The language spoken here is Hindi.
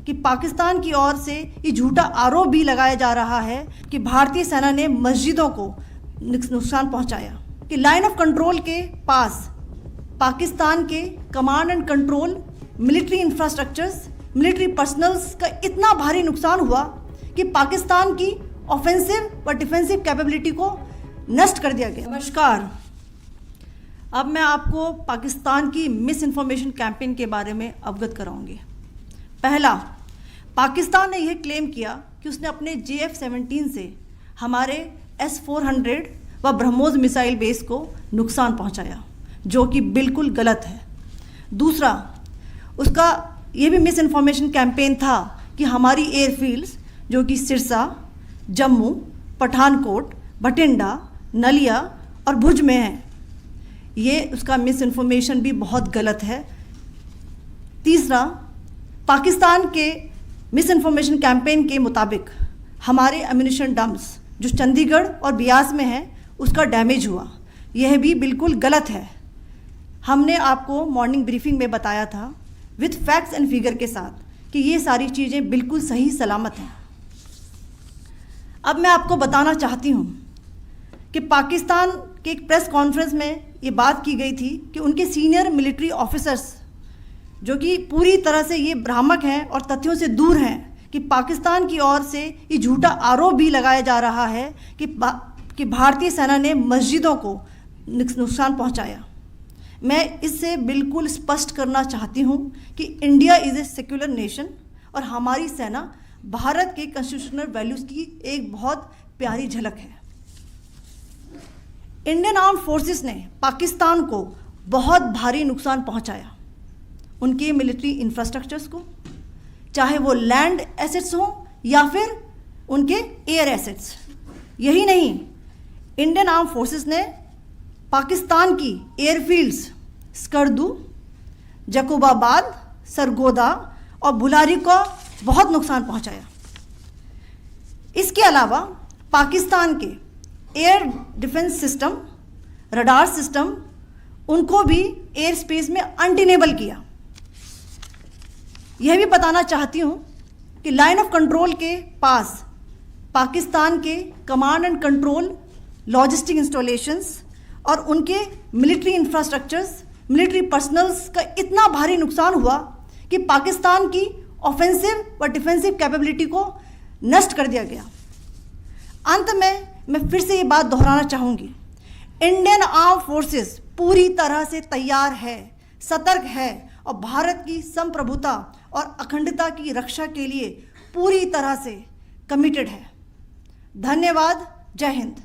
कि पाकिस्तान की ओर से ये झूठा आरोप भी लगाया जा रहा है कि भारतीय सेना ने मस्जिदों को नुकसान पहुंचाया, कि लाइन ऑफ कंट्रोल के पास पाकिस्तान के command and control, military infrastructures, military personnels का इतना भारी नुकसान हुआ कि पाकिस्तान की ऑफेंसिव व डिफेंसिव कैपेबिलिटी को नष्ट कर दिया गया। नमस्कार, अब मैं आपको पाकिस्तान की मिस इन्फॉर्मेशन कैंपेन के बारे में अवगत कराऊंगी। पहला, पाकिस्तान ने यह क्लेम किया कि उसने अपने JF-17 से हमारे S-400 व ब्रह्मोस मिसाइल बेस को नुकसान पहुंचाया, जो कि बिल्कुल गलत है। दूसरा, उसका ये भी मिस इन्फॉर्मेशन कैंपेन था कि हमारी एयरफील्ड्स जो कि सिरसा, जम्मू, पठानकोट, भटिंडा, नलिया और भुज में हैं, ये उसका मिस इन्फॉर्मेशन भी बहुत गलत है। तीसरा, पाकिस्तान के मिस इन्फॉर्मेशन कैंपेन के मुताबिक हमारे एम्यूनिशन डम्प्स जो चंडीगढ़ और बियास में हैं उसका डैमेज हुआ, यह भी बिल्कुल गलत है। हमने आपको मॉर्निंग ब्रीफिंग में बताया था विथ फैक्ट्स एंड फिगर के साथ कि ये सारी चीज़ें बिल्कुल सही सलामत हैं। अब मैं आपको बताना चाहती हूँ कि पाकिस्तान के एक प्रेस कॉन्फ्रेंस में ये बात की गई थी कि उनके सीनियर मिलिट्री ऑफिसर्स जो कि पूरी तरह से ये भ्रामक हैं और तथ्यों से दूर हैं कि पाकिस्तान की ओर से ये झूठा आरोप भी लगाया जा रहा है कि भारतीय सेना ने मस्जिदों को नुकसान पहुंचाया। मैं इससे बिल्कुल स्पष्ट करना चाहती हूं कि India is a secular nation और हमारी सेना भारत के कॉन्स्टिट्यूशनल वैल्यूज़ की एक बहुत प्यारी झलक है। इंडियन आर्म्ड फोर्सेस ने पाकिस्तान को बहुत भारी नुकसान पहुंचाया, उनके मिलिट्री इंफ्रास्ट्रक्चर्स को, चाहे वो लैंड एसेट्स हों या फिर उनके एयर एसेट्स। यही नहीं, इंडियन आर्म्ड फोर्सेस ने पाकिस्तान की एयरफील्ड्स स्कर्दू, जकोबाबाद, सरगोदा और बुलारी को बहुत नुकसान पहुंचाया। इसके अलावा पाकिस्तान के air defence system, radar system, उनको भी एयर स्पेस में अनटेनेबल किया। यह भी बताना चाहती हूँ कि लाइन ऑफ कंट्रोल के पास पाकिस्तान के command and control, logistic installations और उनके मिलिट्री इंफ्रास्ट्रक्चर्स, मिलिट्री पर्सनल्स का इतना भारी नुकसान हुआ कि पाकिस्तान की ऑफेंसिव व डिफेंसिव कैपेबिलिटी को नष्ट कर दिया गया। अंत में मैं फिर से ये बात दोहराना चाहूँगी, इंडियन आर्म फोर्सेस पूरी तरह से तैयार है, सतर्क है और भारत की संप्रभुता और अखंडता की रक्षा के लिए पूरी तरह से कमिटेड है। धन्यवाद। जय हिंद।